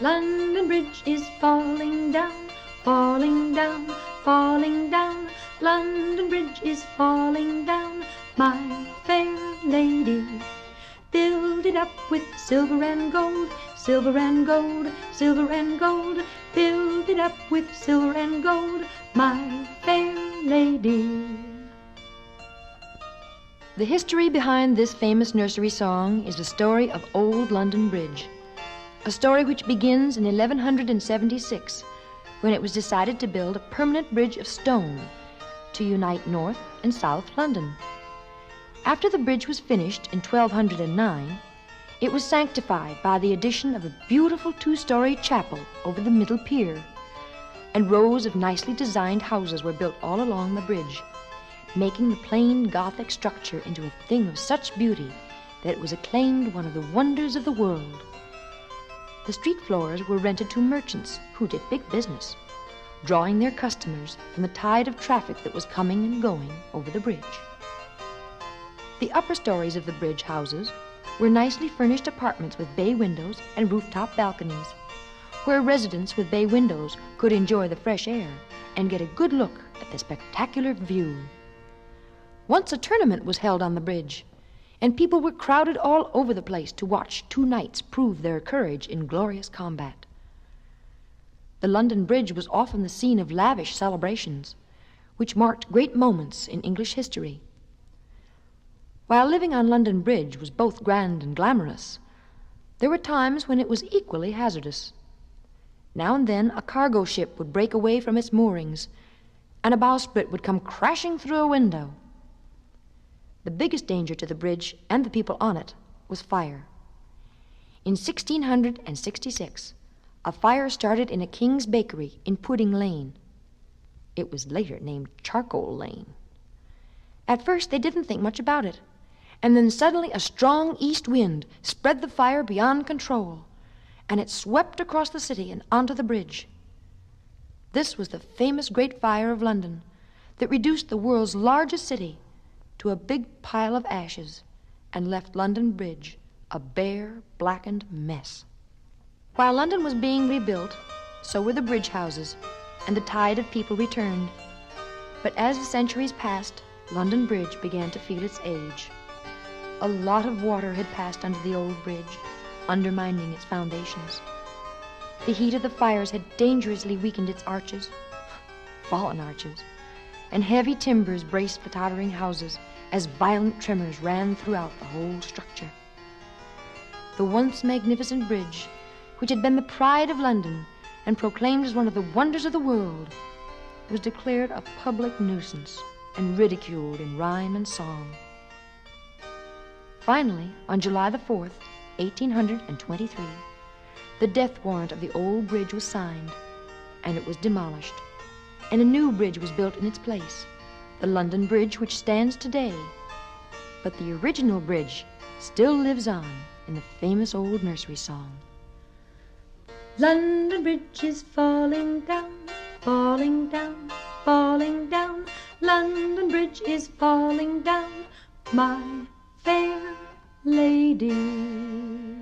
London Bridge is falling down, falling down, falling down. London Bridge is falling down, my fair lady. Build it up with silver and gold, silver and gold, silver and gold. Build it up with silver and gold, my fair lady. The history behind this famous nursery song is the story of Old London Bridge, a story which begins in 1176, when it was decided to build a permanent bridge of stone to unite North and South London. After the bridge was finished in 1209, it was sanctified by the addition of a beautiful two-story chapel over the middle pier, and rows of nicely designed houses were built all along the bridge, making the plain Gothic structure into a thing of such beauty that it was acclaimed one of the wonders of the world. The street floors were rented to merchants who did big business, drawing their customers from the tide of traffic that was coming and going over the bridge. The upper stories of the bridge houses were nicely furnished apartments with bay windows and rooftop balconies, where residents with bay windows could enjoy the fresh air and get a good look at the spectacular view. Once a tournament was held on the bridge, and people were crowded all over the place to watch two knights prove their courage in glorious combat. The London Bridge was often the scene of lavish celebrations, which marked great moments in English history. While living on London Bridge was both grand and glamorous, there were times when it was equally hazardous. Now and then a cargo ship would break away from its moorings, and a bowsprit would come crashing through a window. The biggest danger to the bridge and the people on it was fire. In 1666, a fire started in a King's bakery in Pudding Lane. It was later named Charcoal Lane. At first, they didn't think much about it, and then suddenly a strong east wind spread the fire beyond control, and it swept across the city and onto the bridge. This was the famous Great Fire of London that reduced the world's largest city to a big pile of ashes and left London Bridge a bare, blackened mess. While London was being rebuilt, so were the bridge houses, and the tide of people returned. But as the centuries passed, London Bridge began to feel its age. A lot of water had passed under the old bridge, undermining its foundations. The heat of the fires had dangerously weakened its arches, fallen arches, and heavy timbers braced the tottering houses as violent tremors ran throughout the whole structure. The once magnificent bridge, which had been the pride of London and proclaimed as one of the wonders of the world, was declared a public nuisance and ridiculed in rhyme and song. Finally, on July the 4th, 1823, the death warrant of the old bridge was signed, and it was demolished, and a new bridge was built in its place, the London Bridge which stands today. But the original bridge still lives on in the famous old nursery song. London Bridge is falling down, falling down, falling down. London Bridge is falling down, my fair lady.